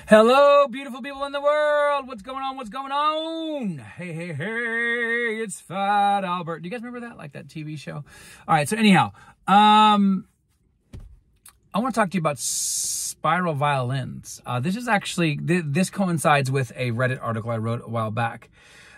Hello, beautiful people in the world. What's going on? What's going on? Hey, hey, hey, it's Fat Albert. Do you guys remember that? Like that TV show? All right, so anyhow, I want to talk to you about spiral violins. This is actually, this coincides with a Reddit article I wrote a while back.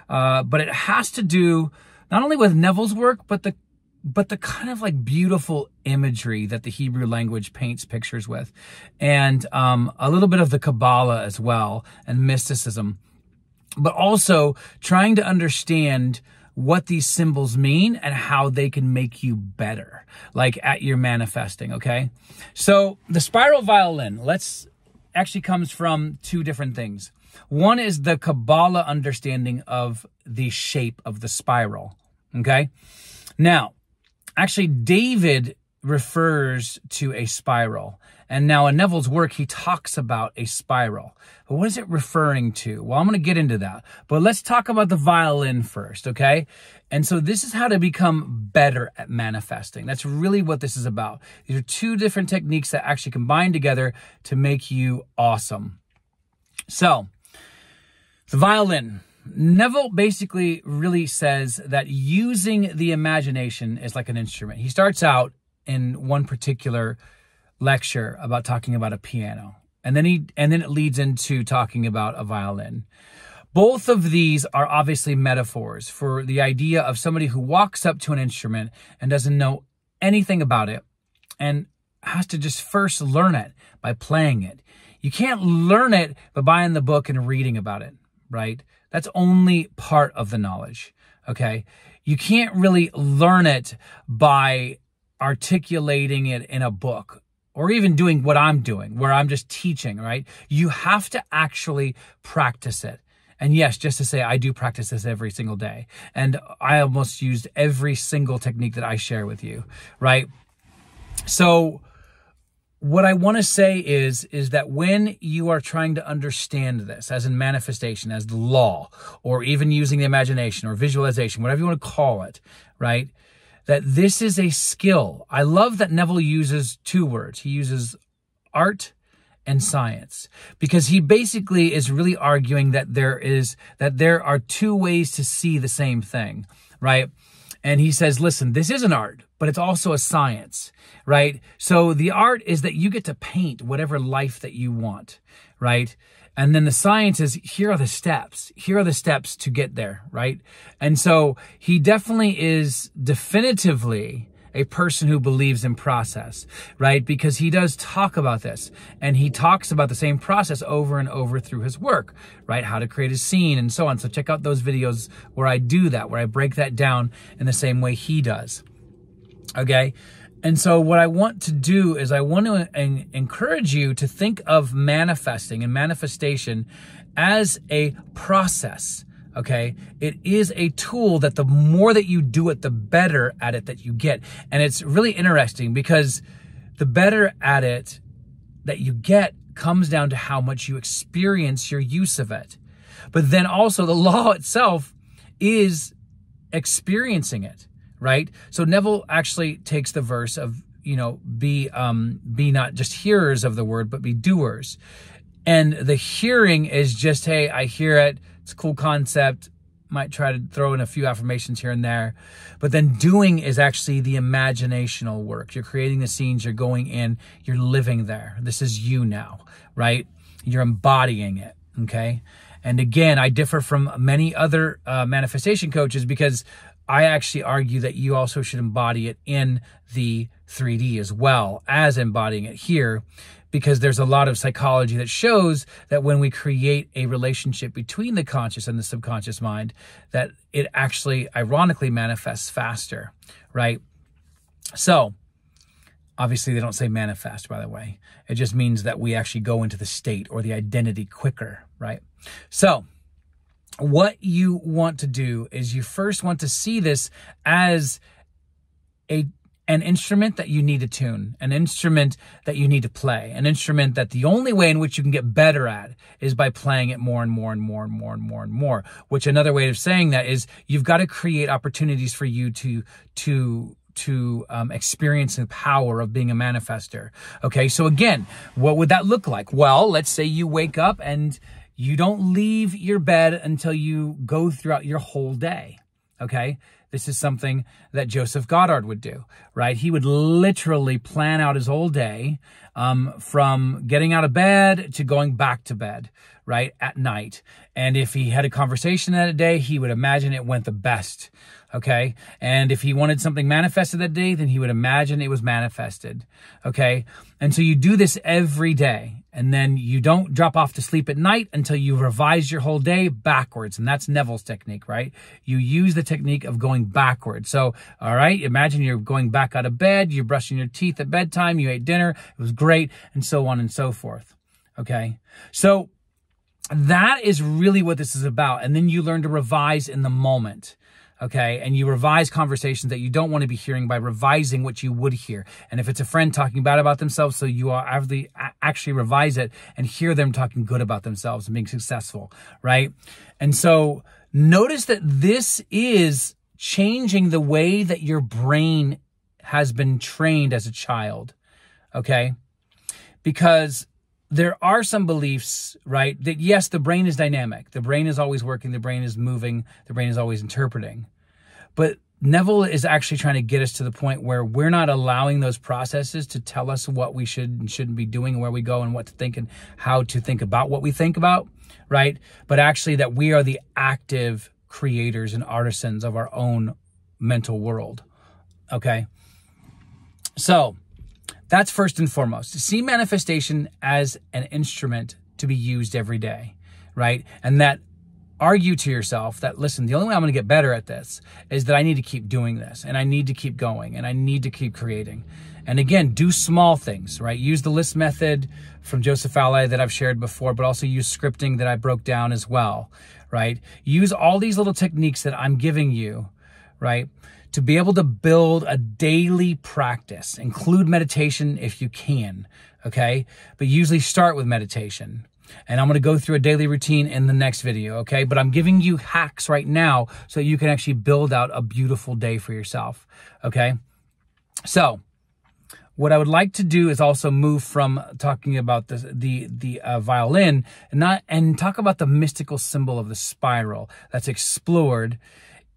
But it has to do not only with Neville's work, but the kind of like beautiful imagery that the Hebrew language paints pictures with, and a little bit of the Kabbalah as well, and mysticism, but also trying to understand what these symbols mean and how they can make you better, like at your manifesting, okay? So the spiral violin, actually comes from two different things. One is the Kabbalah understanding of the shape of the spiral, okay? Now, actually, David refers to a spiral. And now in Neville's work, he talks about a spiral. But what is it referring to? Well, I'm going to get into that. But let's talk about the violin first, okay? And so this is how to become better at manifesting. That's really what this is about. These are two different techniques that actually combine together to make you awesome. So, the violin. Neville basically really says that using the imagination is like an instrument. He starts out in one particular lecture about talking about a piano, and then it leads into talking about a violin. Both of these are obviously metaphors for the idea of somebody who walks up to an instrument and doesn't know anything about it and has to just first learn it by playing it. You can't learn it by buying the book and reading about it, right? That's only part of the knowledge, okay? You can't really learn it by articulating it in a book or even doing what I'm doing, where I'm just teaching, right? You have to actually practice it. And yes, just to say, I do practice this every single day. And I almost used every single technique that I share with you, right? So what I want to say is that when you are trying to understand this, as in manifestation, as the law, or even using the imagination or visualization, whatever you want to call it, right? That this is a skill. I love that Neville uses two words. He uses art and science, because he basically is really arguing that there are two ways to see the same thing, right? And he says, listen, this is an art, but it's also a science, right? So the art is that you get to paint whatever life that you want, right? And then the science is, here are the steps. Here are the steps to get there, right? And so he definitely is definitively a person who believes in process, right? Because he does talk about this, and he talks about the same process over and over through his work, right? How to create a scene and so on. So check out those videos where I do that, where I break that down in the same way he does, okay? And so what I want to do is I want to encourage you to think of manifesting and manifestation as a process, okay? It is a tool that the more that you do it, the better at it that you get. And it's really interesting because the better at it that you get comes down to how much you experience your use of it. But then also the law itself is experiencing it, right? So Neville actually takes the verse of, be not just hearers of the word, but be doers. And the hearing is just, hey, I hear it. It's a cool concept. Might try to throw in a few affirmations here and there. But then doing is actually the imaginational work. You're creating the scenes. You're going in. You're living there. This is you now, right? You're embodying it, okay? And again, I differ from many other manifestation coaches because I actually argue that you also should embody it in the 3D as well as embodying it here, because there's a lot of psychology that shows that when we create a relationship between the conscious and the subconscious mind, that it actually ironically manifests faster, right? So obviously they don't say manifest, by the way. It just means that we actually go into the state or the identity quicker, right? So what you want to do is you first want to see this as an instrument that you need to tune, an instrument that you need to play, an instrument that the only way in which you can get better at is by playing it more and more and more and more and more and more, which another way of saying that is you've got to create opportunities for you to experience the power of being a manifester. Okay, so again, what would that look like? Well, let's say you wake up and you don't leave your bed until you go throughout your whole day. Okay, this is something that Joseph Goddard would do, right? He would literally plan out his whole day, from getting out of bed to going back to bed, right, at night. And if he had a conversation that day, he would imagine it went the best, okay? And if he wanted something manifested that day, then he would imagine it was manifested, okay? And so you do this every day. And then you don't drop off to sleep at night until you revise your whole day backwards. And that's Neville's technique, right? You use the technique of going backwards. So, all right, imagine you're going back out of bed, you're brushing your teeth at bedtime, you ate dinner, it was great, and so on and so forth, okay? So that is really what this is about. And then you learn to revise in the moment. Okay, and you revise conversations that you don't want to be hearing by revising what you would hear. And if it's a friend talking bad about themselves, so you are actually revise it and hear them talking good about themselves and being successful, right? And so notice that this is changing the way that your brain has been trained as a child, okay? Because there are some beliefs, right, that yes, the brain is dynamic. The brain is always working. The brain is moving. The brain is always interpreting. But Neville is actually trying to get us to the point where we're not allowing those processes to tell us what we should and shouldn't be doing, where we go and what to think and how to think about what we think about, right? But actually that we are the active creators and artisans of our own mental world, okay? So that's first and foremost. See manifestation as an instrument to be used every day, right? And that argue to yourself that, listen, the only way I'm going to get better at this is that I need to keep doing this, and I need to keep going, and I need to keep creating. And again, do small things, right? Use the list method from Joseph Alley that I've shared before, but also use scripting that I broke down as well, right? Use all these little techniques that I'm giving you, right, to be able to build a daily practice. Include meditation if you can, okay? But usually start with meditation. And I'm going to go through a daily routine in the next video, okay? But I'm giving you hacks right now so you can actually build out a beautiful day for yourself, okay? So what I would like to do is also move from talking about the violin and talk about the mystical symbol of the spiral that's explored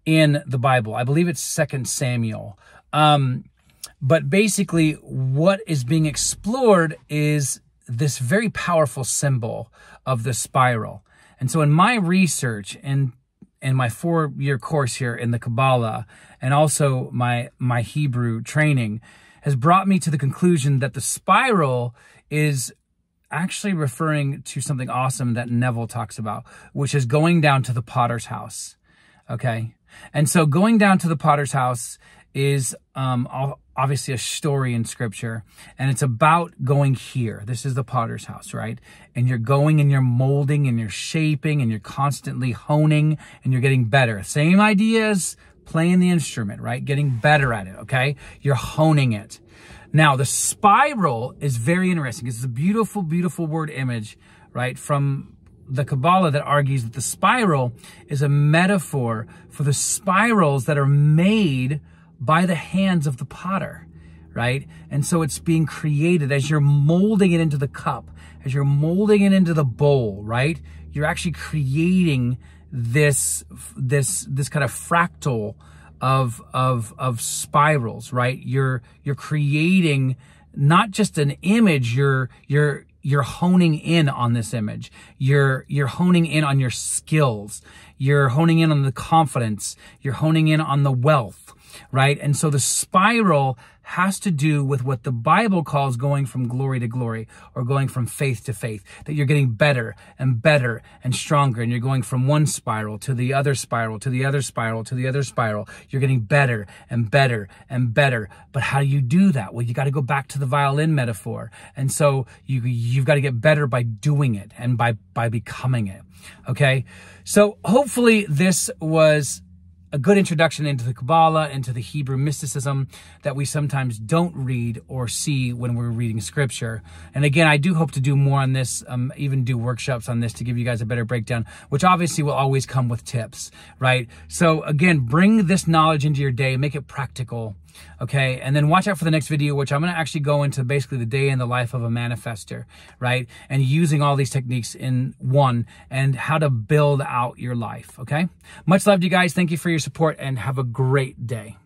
in the Bible. I believe it's 2 Samuel. But basically what is being explored is this very powerful symbol of the spiral. And so in my research and in my 4-year course here in the Kabbalah, and also my Hebrew training, has brought me to the conclusion that the spiral is actually referring to something awesome that Neville talks about, which is going down to the potter's house. Okay? And so going down to the potter's house is obviously a story in scripture, and it's about going here. This is the potter's house, right? And you're going and you're molding and you're shaping and you're constantly honing and you're getting better. Same idea as playing the instrument, right? Getting better at it, okay? You're honing it. Now, the spiral is very interesting. It's a beautiful, beautiful word image, right, from the Kabbalah that argues that the spiral is a metaphor for the spirals that are made by the hands of the potter, right? And so it's being created as you're molding it into the cup, as you're molding it into the bowl, right? You're actually creating this kind of fractal of spirals, right? You're creating not just an image, you're honing in on this image. You're honing in on your skills. You're honing in on the confidence. You're honing in on the wealth, right? And so the spiral has to do with what the Bible calls going from glory to glory, or going from faith to faith, that you're getting better and better and stronger. And you're going from one spiral to the other spiral, to the other spiral, to the other spiral. You're getting better and better and better. But how do you do that? Well, you got to go back to the violin metaphor. And so you've got to get better by doing it and by becoming it. Okay. So hopefully this was a good introduction into the Kabbalah, into the Hebrew mysticism that we sometimes don't read or see when we're reading scripture. And again, I do hope to do more on this, even do workshops on this to give you guys a better breakdown, which obviously will always come with tips, right? So again, bring this knowledge into your day, make it practical, okay? And then watch out for the next video, which I'm going to actually go into basically the day in the life of a manifestor, right? And using all these techniques in one and how to build out your life, okay? Much love to you guys. Thank you for your support and have a great day.